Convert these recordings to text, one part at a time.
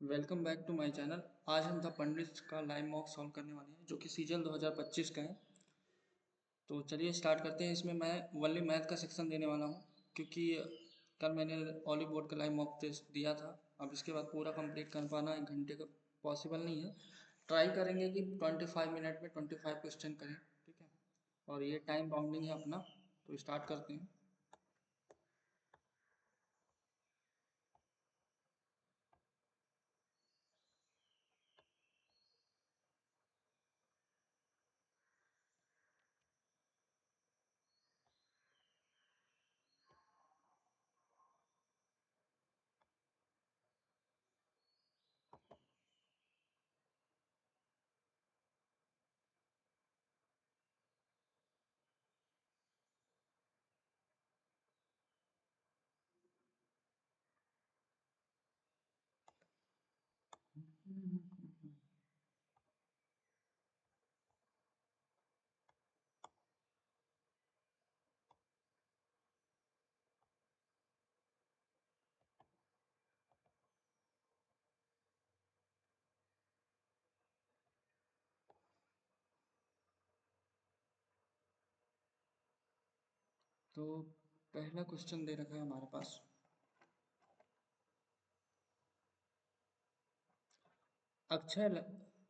Welcome back to my channel. आज हम the पंडित का लाइव मॉक सॉल्व करने वाले हैं जो कि सीजन 2025 का है। तो चलिए स्टार्ट करते हैं। इसमें मैं ओनली मैथ का सेक्शन देने वाला हूँ क्योंकि कल मैंने ऑली बोर्ड का लाइव मॉक टेस्ट दिया था। अब इसके बाद पूरा कंप्लीट कर पाना 1 घंटे का पॉसिबल नहीं है। ट्राई करेंगे कि 25 मिनट में 25 क्वेश्चन करें, ठीक है। और ये टाइम बाउंडिंग है अपना, तो स्टार्ट करते हैं। तो पहला क्वेश्चन दे रखा है हमारे पास। Akshay,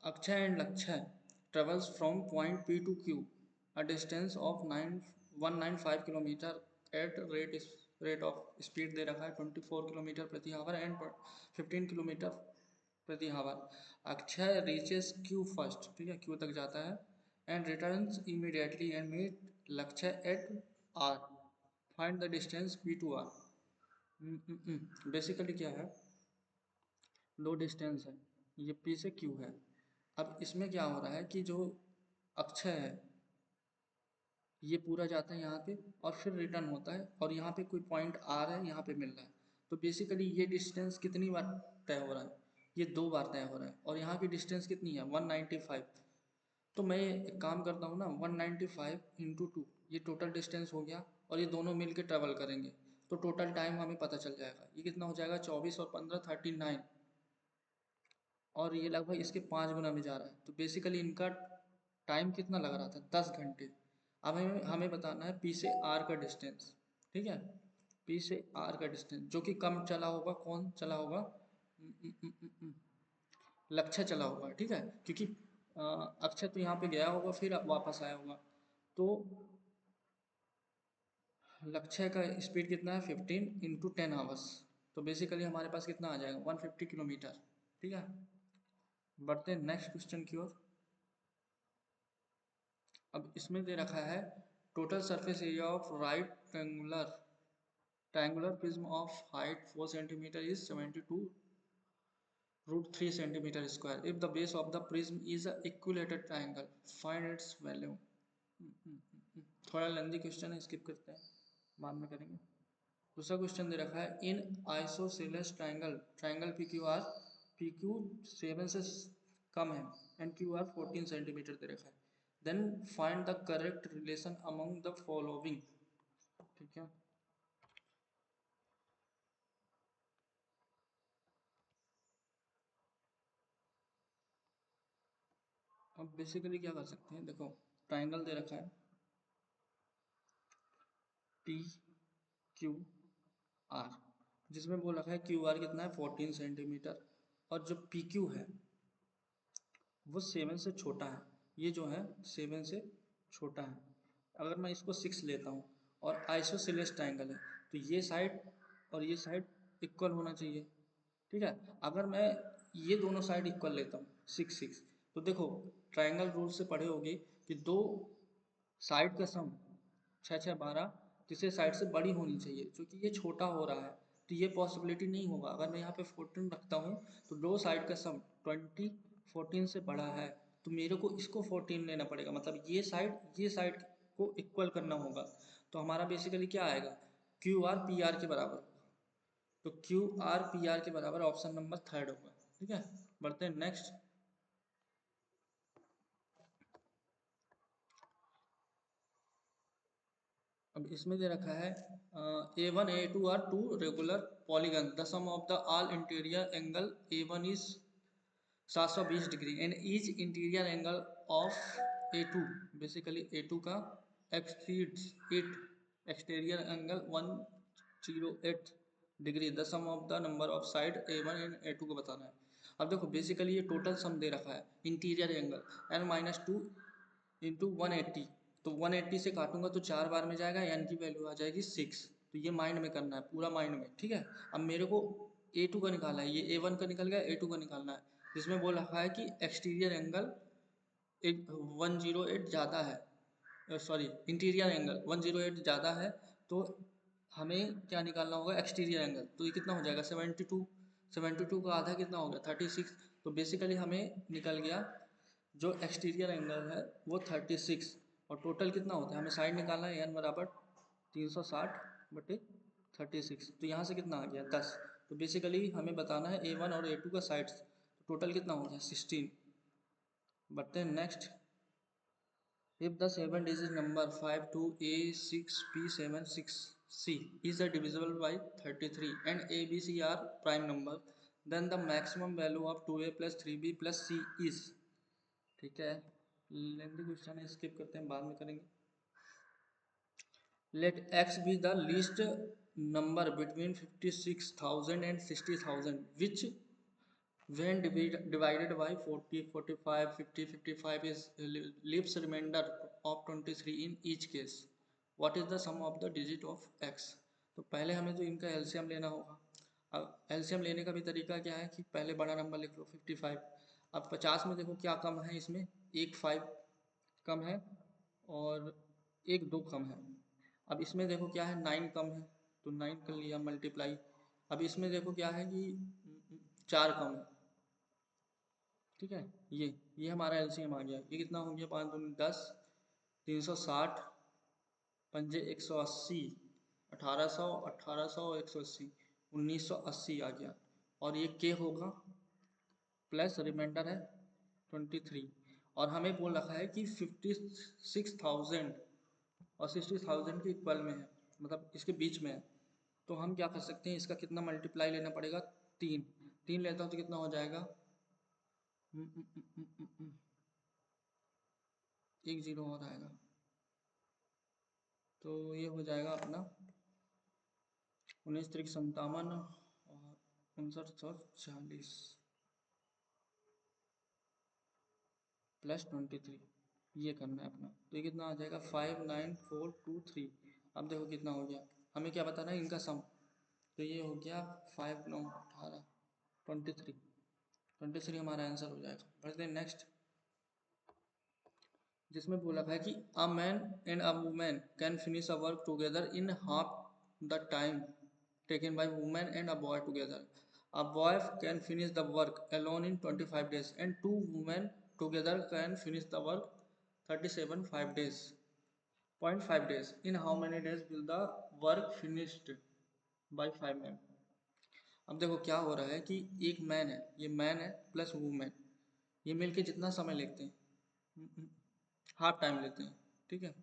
Akshay and Lakshay travels from point P to Q, a distance of 195 kilometre at rate of speed दे रखा है 24 किलोमीटर प्रति आवर एंड 15 किलोमीटर प्रति hour. Akshay reaches Q first, ठीक है, Q तक जाता है and returns immediately and meet Lakshya at R। Find the distance P to R। Basically क्या है, लो डिस्टेंस है, ये P से Q है। अब इसमें क्या हो रहा है कि जो अक्षय है ये पूरा जाता है यहाँ पे और फिर रिटर्न होता है और यहाँ पे कोई पॉइंट R है, यहाँ पे मिल रहा है। तो बेसिकली ये डिस्टेंस कितनी बार तय हो रहा है, ये 2 बार तय हो रहा है और यहाँ की डिस्टेंस कितनी है 195। तो मैं एक काम करता हूँ ना, 195 इंटू 2, ये टोटल डिस्टेंस हो गया और ये दोनों मिल के ट्रेवल करेंगे तो टोटल टाइम हमें पता चल जाएगा। ये कितना हो जाएगा, 24 और 15 39, और ये लगभग इसके 5 गुना में जा रहा है। तो बेसिकली इनका टाइम कितना लग रहा था, 10 घंटे। अब हमें बताना है पी से आर का डिस्टेंस, ठीक है। पी से आर का डिस्टेंस जो कि कम चला होगा, कौन चला होगा, लक्ष्य चला होगा, ठीक है, क्योंकि अक्षय तो यहाँ पे गया होगा फिर वापस आया होगा। तो लक्ष्य का स्पीड कितना है 15 इंटू 10 आवर्स। तो बेसिकली हमारे पास कितना आ जाएगा 150 किलोमीटर, ठीक है। बढ़ते हैं नेक्स्ट क्वेश्चन की ओर। अब इसमें दे रखा है total surface area of right triangular prism of height 4 centimetre is 72 √3 centimetre square if the base of the prism is a equilateral triangle, find its value. थोड़ा लेंदी क्वेश्चन है, स्किप करते हैं, बाद में करेंगे। दूसरा क्वेश्चन दे रखा है in isosceles triangle, triangle P Q 7 से कम है एंड क्यू आर 14 सेंटीमीटर दे रखा है, then find the correct relation among the following, ठीक है। अब बेसिकली क्या कर सकते हैं, देखो ट्रायंगल दे रखा है पी क्यू आर, जिसमें बोल रखा है क्यू आर कितना है 14 सेंटीमीटर और जो पी क्यू है वो 7 से छोटा है। ये जो है 7 से छोटा है। अगर मैं इसको 6 लेता हूँ और आइसोसेलेस ट्रायंगल है तो ये साइड और ये साइड इक्वल होना चाहिए, ठीक है। अगर मैं ये दोनों साइड इक्वल लेता हूँ 6 6, तो देखो ट्रायंगल रूल से पढ़े होगे कि दो साइड का सम 6 6 12 तीसरे साइड से बड़ी होनी चाहिए, क्योंकि ये छोटा हो रहा है तो ये पॉसिबिलिटी नहीं होगा। अगर मैं यहाँ पे 14 रखता हूँ तो दो साइड का सम 20 14 से बड़ा है, तो मेरे को इसको 14 लेना पड़ेगा, मतलब ये साइड को इक्वल करना होगा। तो हमारा बेसिकली क्या आएगा, क्यू आर पी आर के बराबर होगा। तो क्यू आर पी आर के बराबर ऑप्शन नंबर 3 होगा, ठीक है। बढ़ते हैं नेक्स्ट। अब इसमें दे रखा है A1 A2 are two regular polygon, the sum of the all interior angle A1 is 720 degree and each interior angle of A2, basically A2 का exceeds it exterior angle 108 degree, the sum of the number of side A1 and A2 को बताना है। अब देखो basically ये total sum दे रखा है interior angle n-2 into 180, तो 180 से काटूंगा तो 4 बार में जाएगा, n की वैल्यू आ जाएगी 6। तो ये माइंड में करना है, पूरा माइंड में, ठीक है। अब मेरे को A2 का निकालना है, ये A1 का निकल गया, A2 का निकालना है, जिसमें बोल रखा है कि एक्सटीरियर एंगल 108 ज़्यादा है, सॉरी इंटीरियर एंगल 108 ज़्यादा है, तो हमें क्या निकालना होगा एक्सटीरियर एंगल। तो ये कितना हो जाएगा 72, 72 का आधा कितना हो गया 36। तो बेसिकली हमें निकल गया जो एक्सटीरियर एंगल है वो 36, और टोटल कितना होता है, हमें साइड निकालना है, n बराबर 360 बटे 36, तो यहाँ से कितना आ गया 10। तो बेसिकली हमें बताना है A1 और A2 का साइड्स, तो टोटल कितना हो गया 16। बढ़ते हैं next. If the 7-digit number 52A6B76C is divisible by 33 and ABC are prime number, then the maximum value of 2A plus 3B plus C is, ठीक है, लेंथी क्वेश्चन है, स्किप करते हैं, बाद में करेंगे। Let x be the least number between 56,000 and 60,000 which when divided by 40, 45, 50, 55 is leaves remainder of 23 in each case. What is the sum of the digit of x? तो पहले हमें तो इनका एलसीएम लेना होगा। अब एलसीएम लेने का भी तरीका क्या है कि पहले बड़ा नंबर लिख लो 55। अब 50 में देखो क्या कम है, इसमें एक 5 कम है और एक 2 कम है। अब इसमें देखो क्या है 9 कम है, तो 9 कर लिया मल्टीप्लाई। अब इसमें देखो क्या है कि 4 कम है, ठीक है। ये हमारा एलसीएम आ गया, ये कितना हो गया 5 दूनी 10, 360, पंजे 180, 1800, 1800, 180, 1980 आ गया। और ये के होगा प्लस रिमाइंडर है 23, और हमें बोल रखा है कि 56,000 और 60,000 के इक्वल में है, मतलब इसके बीच में है। तो हम क्या कर सकते हैं, इसका कितना मल्टीप्लाई लेना पड़ेगा, 3। 3 लेता हूँ तो कितना हो जाएगा, एक जीरो और आएगा, तो ये हो जाएगा अपना 19 तरीक 57 और 5940 प्लस 23, ये करना है अपना। तो ये कितना आ जाएगा 59423। अब देखो कितना हो गया, हमें क्या बताना है इनका सम, तो ये हो गया 5 9 18 23 हमारा आंसर हो जाएगा। बढ़ते हैं नेक्स्ट, जिसमें बोला है कि a man and a woman can finish a work together in half the time taken by women and a boy together. A boy can finish the work alone in 25 days and two women together can finish the work 37 5 days 0.5 days। In how many days will the work finished by 5 men। अब देखो क्या हो रहा है कि एक man है, ये मैन है प्लस वुमेन, ये मिलके जितना समय लेते हैं हाफ टाइम लेते हैं, ठीक है।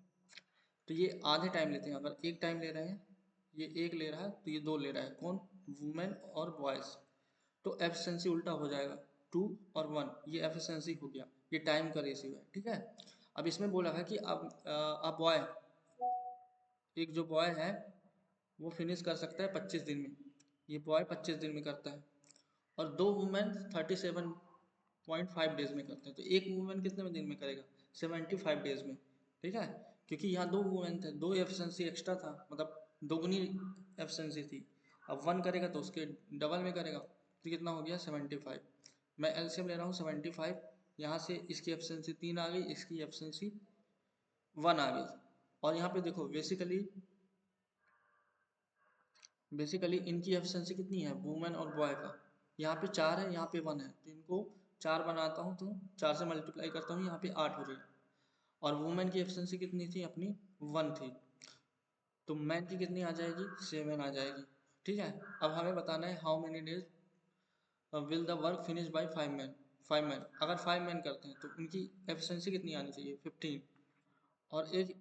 तो ये आधे टाइम लेते हैं, अगर एक टाइम ले रहे हैं, ये एक ले रहा है तो ये दो ले रहा है, कौन, वुमेन और बॉयज। तो एफिशिएंसी उल्टा हो जाएगा, 2 और 1, ये एफिशिएंसी हो गया, ये टाइम का रेशियो है, ठीक है। अब इसमें बोला है कि अब बॉय, एक जो बॉय है वो फिनिश कर सकता है 25 दिन में, ये बॉय 25 दिन में करता है, और दो वुमेन 37.5 डेज में करते हैं। तो एक वुमेन कितने दिन में करेगा, 75 डेज में, ठीक है। क्योंकि यहाँ दो वुमेन थे, दो एफिशिएंसी एक्स्ट्रा था, मतलब दोगुनी एफिशिएंसी थी। अब 1 करेगा तो उसके डबल में करेगा, तो कितना हो गया 75। मैं एलसीएम ले रहा हूँ 75, यहाँ से इसकी एफिशिएंसी 3 आ गई, इसकी एफिशिएंसी 1 आ गई। और यहाँ पे देखो बेसिकली इनकी एफिशिएंसी कितनी है वुमेन और बॉय का, यहाँ पे 4 है, यहाँ पे 1 है, तो इनको 4 बनाता हूँ तो 4 से मल्टीप्लाई करता हूँ, यहाँ पे 8 हो रही है। और वुमेन की एफिशिएंसी कितनी थी अपनी, 1 थी, तो मैन की कितनी आ जाएगी, 7 आ जाएगी, ठीक है। अब हमें बताना है how many days will the work finish by 5 man. अगर 5 मैन करते हैं तो उनकी एफिशिएंसी कितनी आनी चाहिए 15, और एक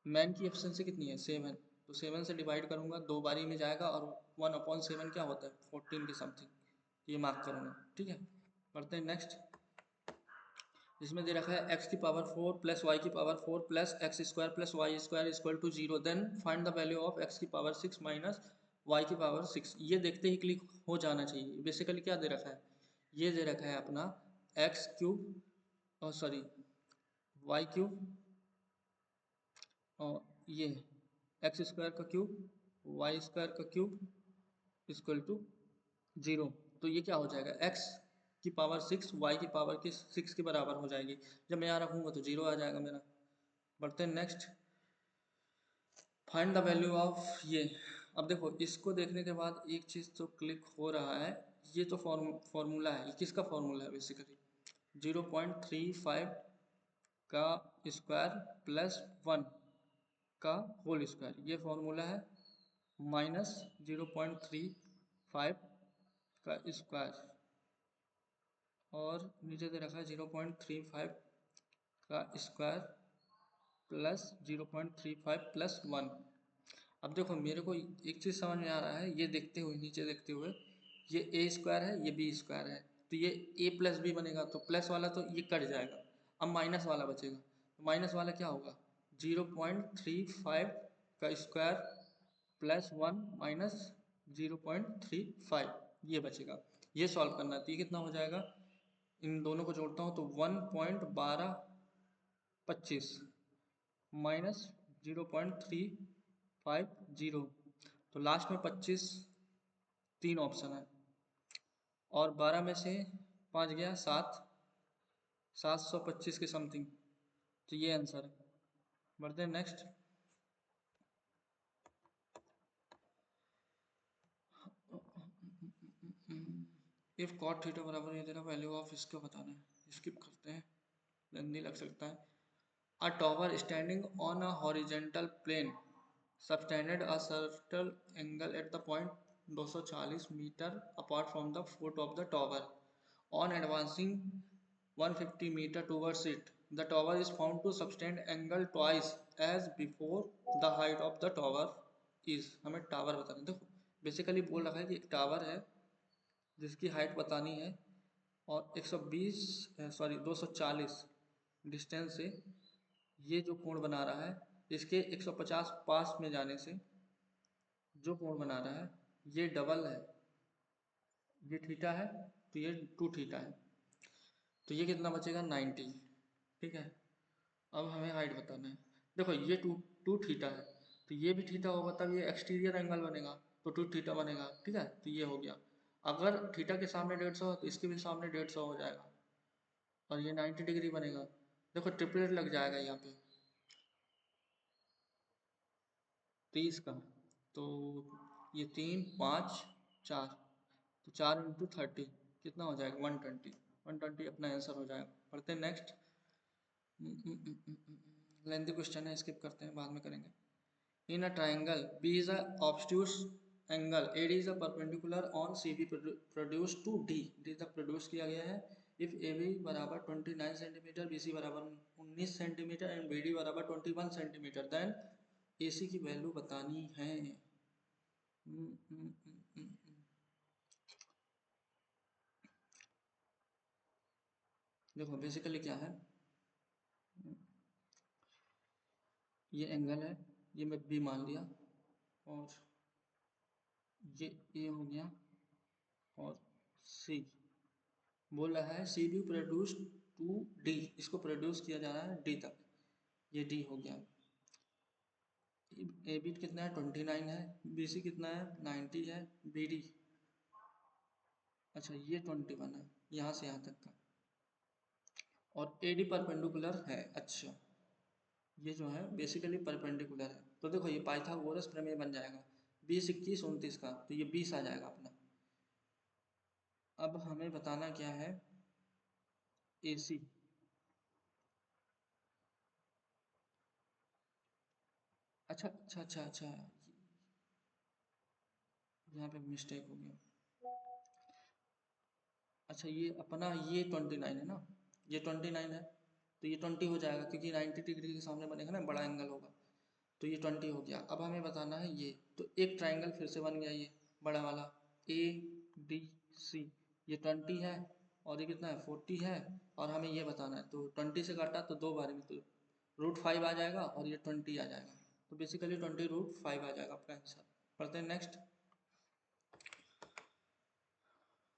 मैन की एफिशिएंसी कितनी है 7, तो 7 से डिवाइड करूँगा, 2 बारी में जाएगा और 1/7 क्या होता है 14 की समथिंग, ये मार्क करूँगा। ठीक है, बढ़ते हैं नेक्स्ट। इसमें दे रखा है x की पावर 4 प्लस वाई की power 4 plus x square plus y square equal to 0, then find the value of x की पावर 6 माइनस वाई की पावर 6। ये देखते ही क्लिक हो जाना चाहिए। बेसिकली क्या दे रखा है, ये दे रखा है अपना एक्स क्यूब और सॉरी वाई क्यूब और ये एक्स स्क्वायर का क्यूब वाई स्क्वायर का क्यूब इक्वल टू 0। तो ये क्या हो जाएगा, x की पावर 6 y की पावर की 6 के बराबर हो जाएगी। जब मैं यहाँ रखूँगा तो 0 आ जाएगा मेरा। बढ़ते हैं next, find the value of ये। अब देखो इसको देखने के बाद एक चीज़ तो क्लिक हो रहा है, ये तो फॉर्मूला है, ये किसका फॉर्मूला है बेसिकली 0.35 का स्क्वायर प्लस 1 का होल स्क्वायर, ये फॉर्मूला है, माइनस 0.35 का स्क्वायर और नीचे दे रखा है 0.35 का स्क्वायर प्लस 0.35 प्लस 1। अब देखो मेरे को एक चीज़ समझ में आ रहा है, ये देखते हुए नीचे देखते हुए, ये ए स्क्वायर है ये बी स्क्वायर है, तो ये ए प्लस बी बनेगा, तो प्लस वाला तो ये कट जाएगा, अब माइनस वाला बचेगा। तो माइनस वाला क्या होगा 0.35 का स्क्वायर प्लस 1 माइनस 0.35, ये बचेगा। ये सॉल्व करना है, तो ये कितना हो जाएगा, इन दोनों को जोड़ता हूँ तो 1.1225 माइनस 0.350, तो लास्ट में 25 तीन ऑप्शन है और 12 में से 5 गया 7, 725 के समथिंग, तो ये आंसर है। बढ़ते हैं नेक्स्ट। इफ कॉट थीटा बराबर ये देना, वैल्यू ऑफ इसको बताना है, स्किप करते हैं, लेंदी लग सकता है। A tower standing on a horizontal plane subtended a certain angle at the point 240 meter apart from the foot of the tower. On advancing 150 meter towards it, the tower is found to subtend angle twice as before the height of the tower is। हमें tower बताना है। देखो basically बोल रखा है कि एक tower है जिसकी हाइट बतानी है और 120 सॉरी 240 डिस्टेंस से ये जो कोण बना रहा है, इसके 150 पास में जाने से जो कोण बना रहा है ये डबल है, ये थीटा है तो ये 2 थीटा है, तो ये कितना बचेगा 90। ठीक है, अब हमें हाइट बताना है। देखो ये टू थीटा है तो ये भी थीटा होगा तब ये एक्सटीरियर एंगल बनेगा, तो 2 थीटा बनेगा। ठीक है, तो ये हो गया। अगर थीटा के सामने 150 है तो इसके भी सामने 150 हो जाएगा और ये 90 डिग्री बनेगा। देखो ट्रिपलेट लग जाएगा यहाँ पे 30 का, तो ये 3 5 4, तो 4 × 30 कितना हो जाएगा 120, 120 अपना आंसर हो जाएगा। पढ़ते हैं नेक्स्ट। लेंथी क्वेश्चन है, स्किप करते हैं, बाद में करेंगे। In a triangle B is a obtuse angle AD is a perpendicular on C B produce to D, D तक प्रोड्यूस किया गया है। इफ ए बी बराबर 29 सेंटीमीटर, बी सी बराबर 19 सेंटीमीटर एंड बी डी बराबर 21 सेंटीमीटर, देन ए सी की value बतानी है। हम्म, हम्म, हम्म, हम्म। देखो बेसिकली क्या है, ये एंगल है, ये मैं बी मान लिया और ये ए हो गया और सी बोल रहा है C B produce to D, इसको प्रोड्यूस किया जा रहा है डी तक, ये डी हो गया। ए बी कितना है 29 है, बी सी कितना है 90 है, बी डी अच्छा ये 21 है यहाँ से यहाँ तक का, और ए डी परपेंडिकुलर है। अच्छा ये जो है बेसिकली परपेंडिकुलर है, तो देखो ये पाइथागोरस प्रमेय बन जाएगा 20 21 29 का, तो ये 20 आ जाएगा अपना। अब हमें बताना क्या है ए सी। अच्छा अच्छा अच्छा अच्छा, यहाँ पे मिस्टेक हो गया। अच्छा ये अपना ये 29 है ना, ये 29 है तो ये 20 हो जाएगा क्योंकि 90 डिग्री के सामने बनेगा ना, बड़ा एंगल होगा। तो ये 20 हो गया। अब हमें बताना है ये, तो एक ट्राइंगल फिर से बन गया ये बड़ा वाला ए डी सी, ये 20 है और ये कितना है 40 है, और हमें ये बताना है। तो 20 से काटा तो दो बार में, तो √5 आ जाएगा और ये 20 आ जाएगा, तो बेसिकली 20√5 आ जाएगा आपका आंसर। पढ़ते हैं नेक्स्ट।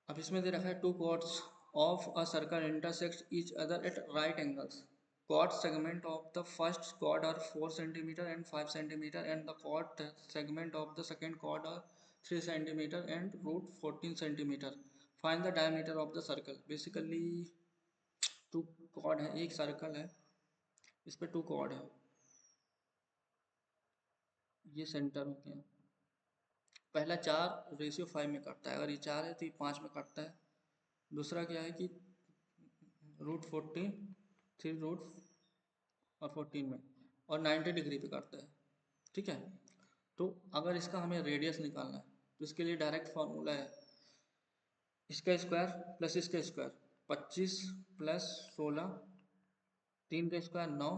अब इसमें दे रखा है two chords of a circle intersect each other at right angles. Chord segment of the first chord are 4 centimeter and 5 centimeter, and the chord segment of the second chord are 3 centimeter and √14 centimeter. Find the diameter of the circle. Basically two chord है, एक circle है, इस पे to chord है, ये centre हो गया। पहला 4:5 में कटता है, अगर ये 4 है तो ये 5 में कटता है। दूसरा क्या है कि √14, 3 रूट और 14 में, और 90 डिग्री पे काटता है, ठीक है। तो अगर इसका हमें रेडियस निकालना है तो इसके लिए डायरेक्ट फार्मूला है, इसका स्क्वायर प्लस इसका स्क्वायर, 25 प्लस 16, 3 का स्क्वायर 9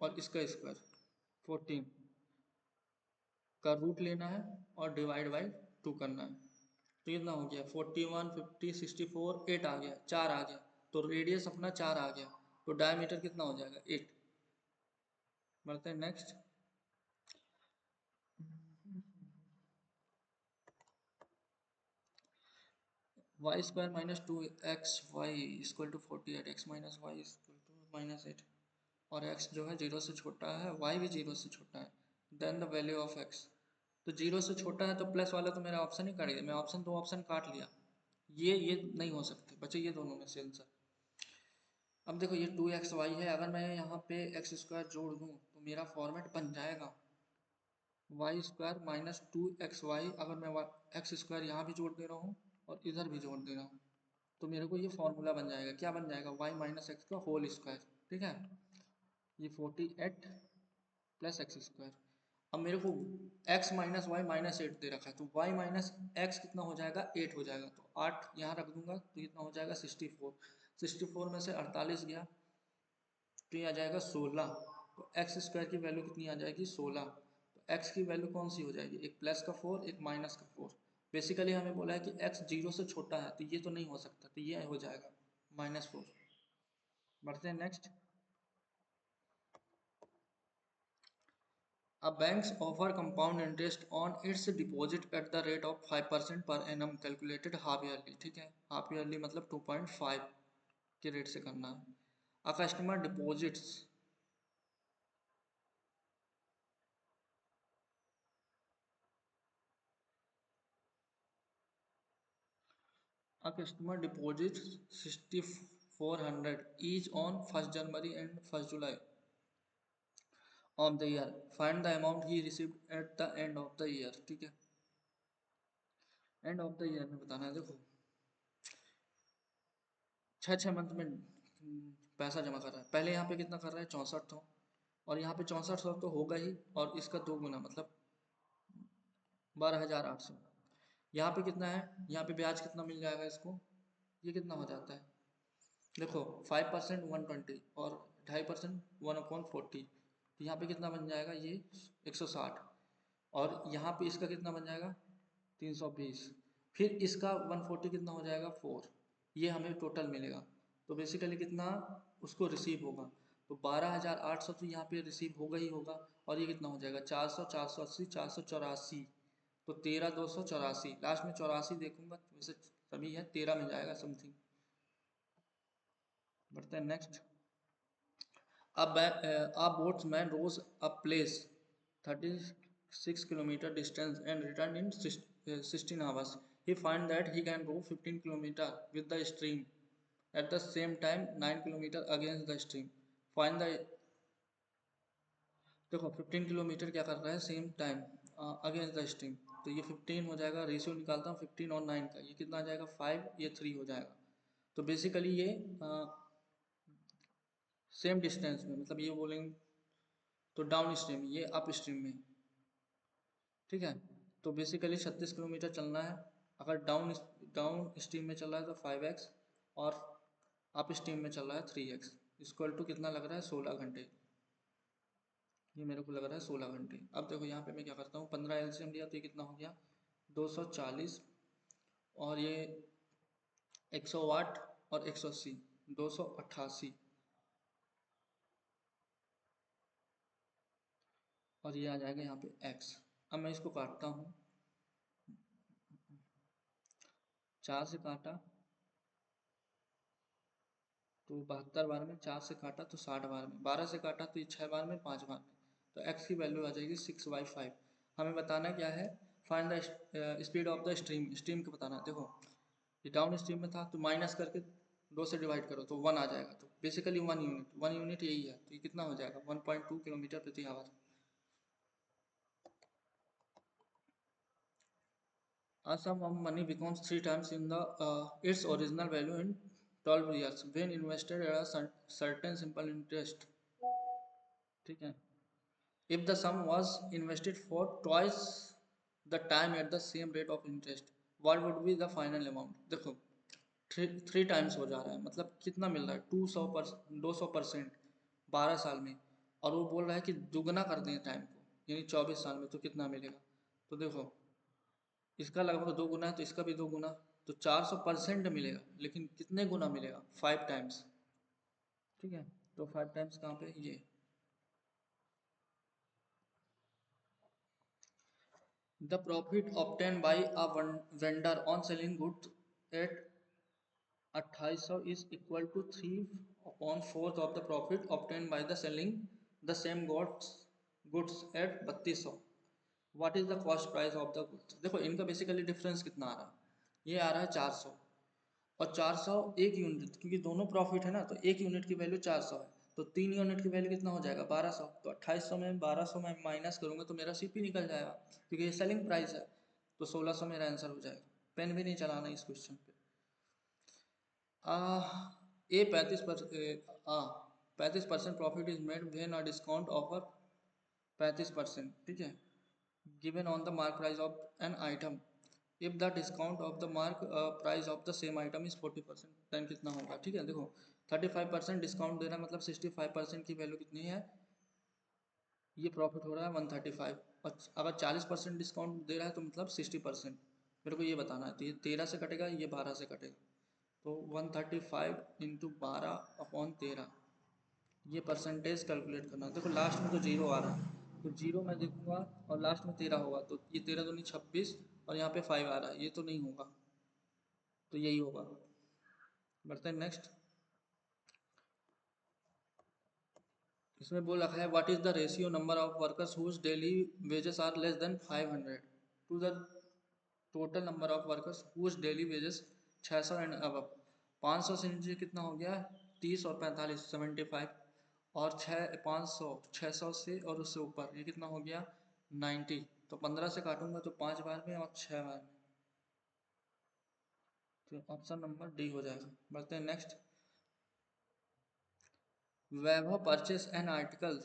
और इसका स्क्वायर 14 का रूट लेना है और डिवाइड बाई 2 करना है। तो कितना हो गया 41, 50, 64, 8 आ गया, 4 आ गया, तो रेडियस अपना 4 आ गया, तो डायमीटर कितना हो जाएगा 8। बढ़ते हैं next. Y square minus 2xy equal to 48, x minus y equal to -8, और x जो है 0 से छोटा है, y भी 0 से छोटा है, then the value of x। तो 0 से छोटा है तो प्लस वाला तो मेरा ऑप्शन ही काट दिया, मैं ऑप्शन दो ऑप्शन काट लिया, ये नहीं हो सकते, बचे ये दोनों में से आंसर। अब देखो ये 2xy है, अगर मैं यहाँ पे एक्स स्क्वायर जोड़ दूँ तो मेरा फॉर्मेट बन जाएगा वाई स्क्वायर माइनस 2xy, अगर मैं एक्स स्क्वायर यहाँ भी जोड़ दे रहा हूँ और इधर भी जोड़ दे रहा हूँ तो मेरे को ये फॉर्मूला बन जाएगा, क्या बन जाएगा y माइनस एक्स का होल स्क्वायर, ठीक है। ये 48 प्लस एक्स स्क्वायर। अब मेरे को x माइनस वाई माइनस 8 दे रखा है, तो y माइनस एक्स कितना हो जाएगा 8 हो जाएगा, तो 8 यहाँ रख दूंगा तो कितना हो जाएगा 64, 64 में से 48 गया तो ये आ जाएगा 16, तो एक्स स्क्वायर की वैल्यू कितनी आ जाएगी 16। तो एक्स की वैल्यू कौन सी हो जाएगी, एक प्लस का 4 एक माइनस का 4। बेसिकली हमें बोला है कि एक्स 0 से छोटा है तो ये तो नहीं हो सकता, तो ये हो जाएगा -4। बढ़ते हैं next. A banks offer compound interest on its deposit at the rate of 5% per annum calculated half yearly, ठीक है। हाफ ईयरली मतलब 2.5 के रेट से करना है। A customer deposits A customer deposits 6,400 each on 1st January and 1st July of the year. Find the amount he received at the end of the year, ठीक है। End of the year में बताना है, देखो 6 month में पैसा जमा कर रहा है, पहले यहाँ पे कितना कर रहा है 6400, और यहाँ पे 6400 तो होगा ही, और इसका 2 गुना मतलब 12,800। यहाँ पे कितना है, यहाँ पे ब्याज कितना मिल जाएगा इसको, ये कितना हो जाता है देखो 5% 120 और 2.5% 1/40, तो यहाँ पे कितना बन जाएगा ये 160, और यहाँ पे इसका कितना बन जाएगा 320, फिर इसका 140 कितना हो जाएगा 4, ये हमें टोटल मिलेगा। तो बेसिकली कितना उसको रिसीव होगा, तो 12,800 तो यहाँ पे रिसीव होगा ही होगा, और ये कितना हो जाएगा 400, 480, 484, तो 13,284, लास्ट में 84 देखूंगा तो वैसे सभी है 13 में जाएगा समथिंग। बढ़ते हैं next. A boatsman rows a place 36 kilometer distance and returned in 16 hours. He find that he can row 15 kilometer with the stream at the same time 9 kilometer against the stream. Find the, देखो 15 kilometre क्या कर रहा है same time against the stream, तो ये 15 हो जाएगा, ratio निकालता हूँ 15 और 9 का, ये कितना आ जाएगा 5, ये 3 हो जाएगा। तो बेसिकली ये सेम डिस्टेंस में, मतलब ये बोलेंगे तो डाउन स्ट्रीम, ये अप स्ट्रीम में, ठीक है। तो बेसिकली 36 किलोमीटर चलना है, अगर डाउन डाउन स्ट्रीम में चल रहा है तो 5x, और अप स्ट्रीम में चल रहा है 3x, इक्वल टू कितना लग रहा है 16 घंटे। ये मेरे को लग रहा है 16 घंटे। अब देखो यहाँ पे मैं क्या करता हूँ, 15 एलसीएम लिया तो ये कितना हो गया 240, और ये 100 वाट और 180, 288, और ये आ जाएगा यहाँ पे x। अब मैं इसको काटता हूँ, 4 से काटा तो 72 बार में, 4 से काटा तो 60 बार में, 12 से काटा तो ये 6 बार में, 5 बार में, तो x की वैल्यू आ जाएगी 6/5। हमें बताना क्या है, find the speed of the stream, stream को बताना है। देखो ये डाउन स्ट्रीम में था तो माइनस करके 2 से डिवाइड करो तो 1 आ जाएगा, तो बेसिकली 1 यूनिट यही है, तो ये कितना हो जाएगा 1.2 किलोमीटर प्रति our. A sum of money becomes 3 times in the its original value in 12 years when invested at a certain simple interest। ठीक है, if the sum was invested for twice the time at the same rate of interest, what would be the final amount। देखो three times हो जा रहा है, मतलब कितना मिल रहा है 200%, 12 साल में, और वो बोल रहा है कि दुगना कर दें टाइम को, यानी 24 साल में, तो कितना मिलेगा। तो देखो इसका लगभग 2 गुना है तो इसका भी 2 गुना, तो 400% मिलेगा, लेकिन कितने गुना मिलेगा 5 टाइम्स। ठीक है, तो 5 टाइम्स कहाँ पे, ये the profit obtained by a vendor on selling goods at 2800 is equal to 3/4 of the profit obtained by the selling the same goods at 3200। What is the cost price of the goods. देखो इनका basically difference कितना आ रहा है, ये आ रहा है 400, और 400 एक यूनिट, क्योंकि दोनों प्रॉफिट है ना, तो एक यूनिट की वैल्यू 400 है, तो 3 यूनिट की वैल्यू कितना हो जाएगा 1200, तो 2800 में 1200 में माइनस करूंगा तो मेरा सीपी निकल जाएगा, क्योंकि ये सेलिंग प्राइस है, तो 1600 मेरा आंसर हो जाएगा। पेन भी नहीं चलाना इस क्वेश्चन पे। ए 35% profit is made when a discount offer 35%, ठीक है, given on the mark price of an item, if the discount of the mark price of the same item is 40%, then कितना होगा। ठीक है, देखो 35% डिस्काउंट दे रहा है, मतलब 65% की वैल्यू कितनी है, ये प्रॉफिट हो रहा है 135, और अगर 40% डिस्काउंट दे रहा है तो मतलब 60%। मेरे को ये बताना है, तो ये 13 से कटेगा, ये 12 से कटेगा, तो 135 इंटू 12/13, ये परसेंटेज कैलकुलेट करना है। देखो लास्ट में तो जीरो आ रहा है, तो जीरो मैं देखूंगा, और लास्ट में 13 होगा, तो ये 13 दूनी 26, और यहाँ पे 5 आ रहा है, ये तो नहीं होगा, तो यही होगा। बढ़ते हैं नेक्स्ट। इसमें बोल रखा है what is the ratio number of workers whose daily wages are less than 500 to the total number of workers whose daily wages 600 and अब 500 से नीचे कितना हो गया 30 और 45 75, और 600 से और उससे ऊपर ये कितना हो गया 90, तो 15 से काटूंगा तो 5 बार में और 6 बार में, तो ऑप्शन नंबर डी हो जाएगा। बढ़ते हैं next. Vaibhav purchase an article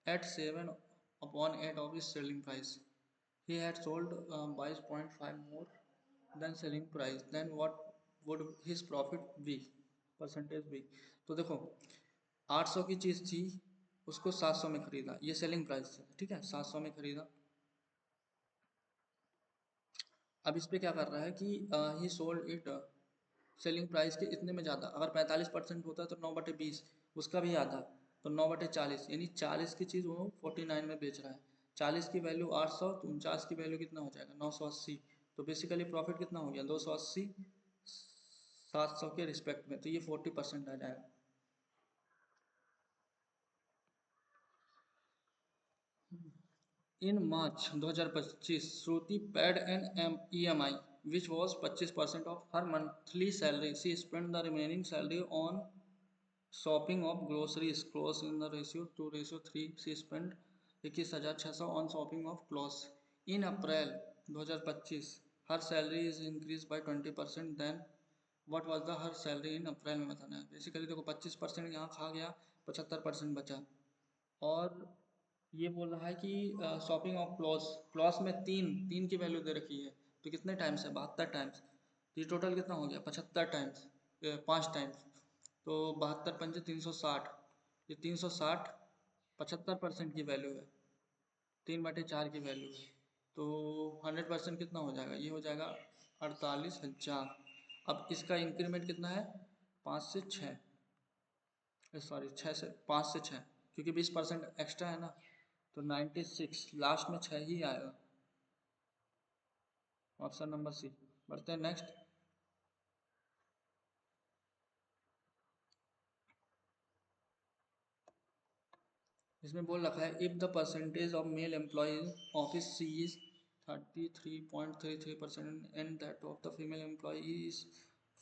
at 7/8 of his selling price, he had sold 22.5 more than selling price, then what would his profit be, percentage भी। तो देखो 800 की चीज़ थी, उसको 700 में खरीदा, ये सेलिंग प्राइस है, ठीक है, 700 में खरीदा। अब इस पे क्या कर रहा है कि ही सोल्ड इट सेलिंग प्राइस के इतने में ज़्यादा, अगर 45% होता है तो 9/20, उसका भी आधा, तो 9/40, यानी 40 की चीज़ वो 49 में बेच रहा है। 40 की वैल्यू 800, तो 49 की वैल्यू कितना हो जाएगा 980, तो बेसिकली प्रॉफिट कितना हो गया 280 700 के रिस्पेक्ट में, तो ये 40% आ जाएगा। In March 2025, Shruti paid an EMI which was 25% of her monthly salary. She spent the remaining salary on shopping of groceries, close in the ratio 2:3, she spent 21,600 on shopping of clothes। in April 2025 her salary is increased by 20%, then what was the her salary in April में बताना है। Basically देखो 25% यहाँ खा गया, 75% बचा, और ये बोल रहा है कि शॉपिंग ऑफ क्लॉथ में तीन तीन की वैल्यू दे रखी है, तो कितने टाइम्स है 72 टाइम्स, तो ये टोटल कितना हो गया 75 टाइम्स, 5 टाइम्स, तो 72 पंजे 360, ये 360 75% की वैल्यू है, 3/4 की वैल्यू है, तो 100% कितना हो जाएगा, ये हो जाएगा 48,000। अब इसका इंक्रीमेंट कितना है, 5 से 6, सॉरी 5 से 6, क्योंकि 20% एक्स्ट्रा है ना, तो 96, लास्ट में 6 ही आएगा, ऑप्शन नंबर सी। बढ़ते हैं नेक्स्ट। इसमें बोल रखा है, if the percentage of male employ office C is 33.33% and that of the female employ is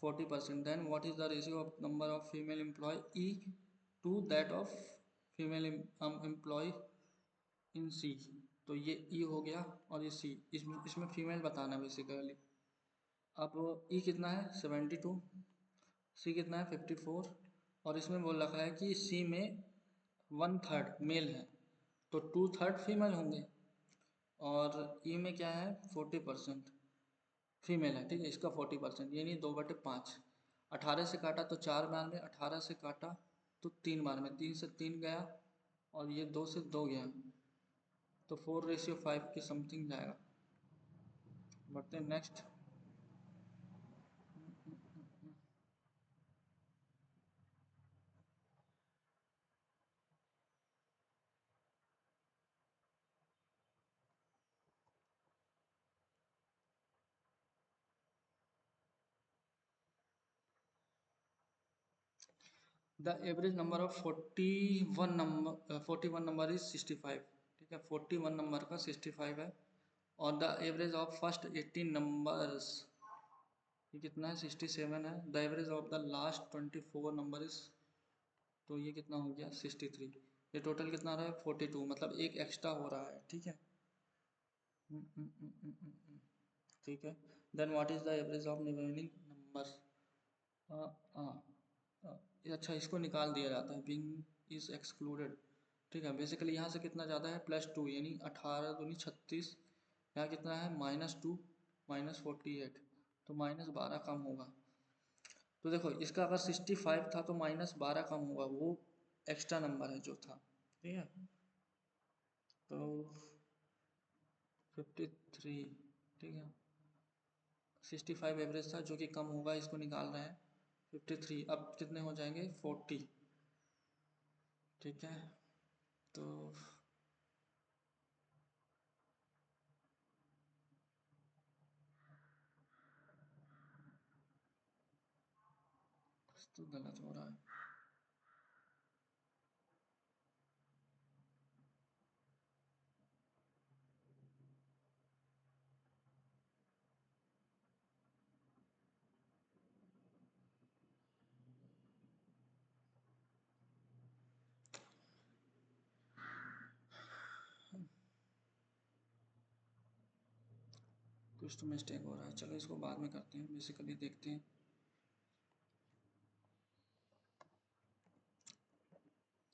40%, then what is the ratio of number of female employ E to that of female employ in C. तो ये ई हो गया और ये सी, इसमें female बताना basically. अब ई कितना है 72, सी कितना है 54, और इसमें बोल रखा है कि सी में 1/3 मेल है तो 2/3 फीमेल होंगे, और ई में क्या है 40% फीमेल है, ठीक है, इसका 40%, यानी 2/5। 18 से काटा तो 4 बार में, 18 से काटा तो 3 बार में, 3 से 3 गया, और ये 2 से 2 गया, तो 4:5 के समथिंग जाएगा। बढ़ते हैं next. The average number of 41 number is 65, ठीक है, 41 नंबर का 65 है, और the average of first 18 numbers, ये कितना है 67 है, the average of the last 24 number is, तो ये कितना हो गया 63, ये टोटल कितना रहा है 42, मतलब एक एक्स्ट्रा हो रहा है, ठीक है। ठीक है, then what is the average of remaining numbers, हाँ हाँ अच्छा, इसको निकाल दिया जाता है, बिंग इज एक्सक्लूडेड, ठीक है, बेसिकली यहाँ से कितना ज़्यादा है +2, यानी 18 दूनी 36, यहाँ कितना है -2 -48, तो -12 कम होगा। तो देखो इसका अगर 65 था तो -12 कम होगा, वो एक्स्ट्रा नंबर है जो था, ठीक है, तो 53, ठीक है, 65 एवरेज था जो कि कम होगा, इसको निकाल रहे हैं 53, अब कितने हो जाएंगे 40, ठीक है, तो कुछ तो गलत हो रहा है। कुछ तो मिस्टेक हो रहा है, चलो इसको बाद में करते हैं, बेसिकली देखते हैं।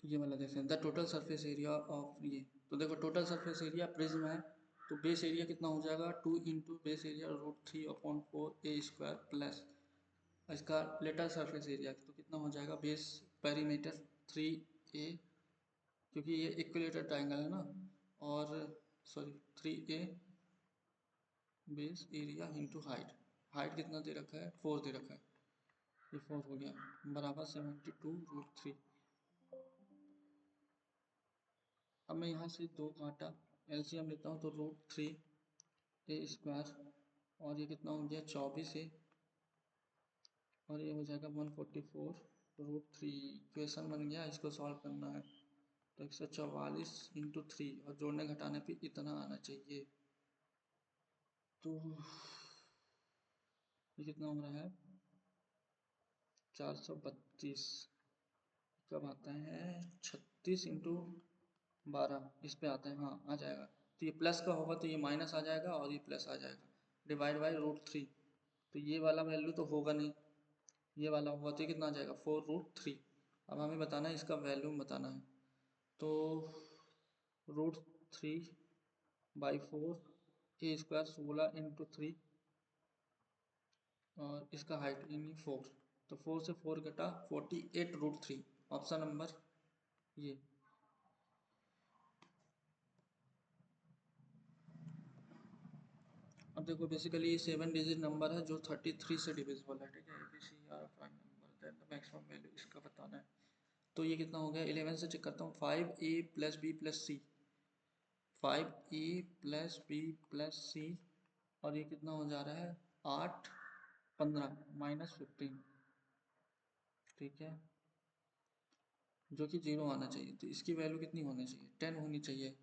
ये वाला देखते हैं, the total surface area of ये, तो देखो टोटल सरफेस एरिया प्रिज्म है, तो बेस एरिया कितना हो जाएगा 2 into base area √3/4 A² plus इसका लेटर सरफेस एरिया, तो कितना हो जाएगा बेस पेरीमीटर 3A, क्योंकि ये इक्विलेटर ट्राइंगल है ना, और sorry 3A base area into height, height कितना दे रखा है 4 दे रखा है, ये 4 हो गया, बराबर 72√3। अब मैं यहाँ से 2 काटा, एलसीएम लेता हूँ तो √3A², और ये कितना हो गया 24A, और ये हो जाएगा 144√3। इक्वेशन बन गया, इसको सॉल्व करना है, तो 144 × 3, और जोड़ने घटाने पे इतना आना चाहिए, तो ये कितना हो रहा है 432, कब आता है 36 × 12, इस पे आता है, हाँ आ जाएगा, तो ये प्लस का होगा तो ये माइनस आ जाएगा, और ये प्लस आ जाएगा, डिवाइड बाई √3, तो ये वाला वैल्यू तो होगा नहीं, ये वाला होगा तो ये कितना आ जाएगा 4√3। अब हमें बताना है इसका वैल्यू बताना है, तो √3/4 A², 16 × 3, और इसका हाइट यानी 4, तो 4 से 4 घटा 48√3, ऑप्शन नंबर ये। अब देखो बेसिकली ये 7 डिजिट नंबर है जो 33 से डिविजिबल है, ठीक है। ABC are prime number, then the maximum value इसका बताना है। तो ये कितना हो गया, 11 से चेक करता हूँ। 5A + B + C, 5A + B + C, और ये कितना हो जा रहा है 8 15 -15, ठीक है, जो कि 0 आना चाहिए। तो इसकी वैल्यू कितनी होनी चाहिए, 10 होनी चाहिए।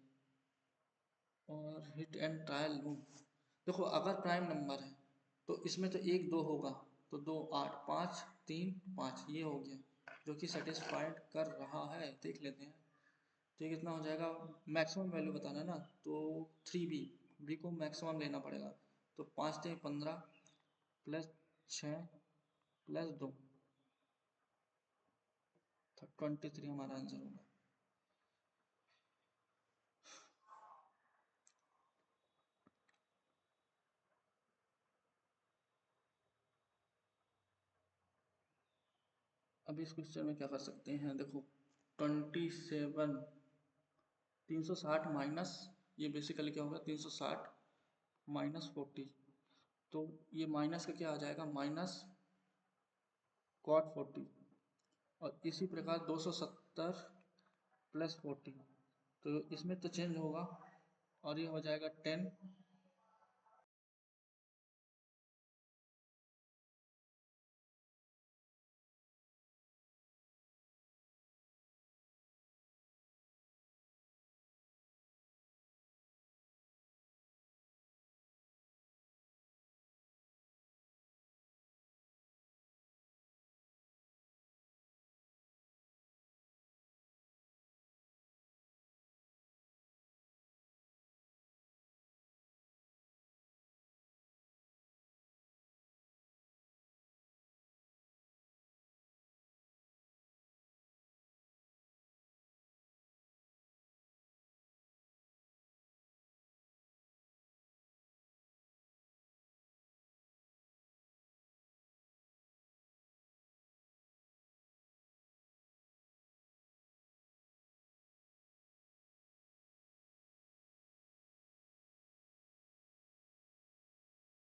और हिट एंड ट्रायल लूँ, देखो अगर प्राइम नंबर है तो इसमें तो 1 2 होगा, तो 2 8 5 3 5 ये हो गया, जो कि सेटिस्फाइड कर रहा है। देख लेते हैं तो ये कितना हो जाएगा, मैक्सिमम वैल्यू बताना है ना, तो 3B, बी को मैक्सिमम लेना पड़ेगा। तो 5 3 15 + 6 + 2, 23 हमारा आंसर होगा। अब इस क्वेश्चन में क्या कर सकते हैं, देखो 27 360 माइनस, ये बेसिकली क्या होगा 360 -40, तो ये माइनस का क्या आ जाएगा, -cot 40। और इसी प्रकार 270 + 40, तो इसमें तो चेंज होगा और ये हो जाएगा 10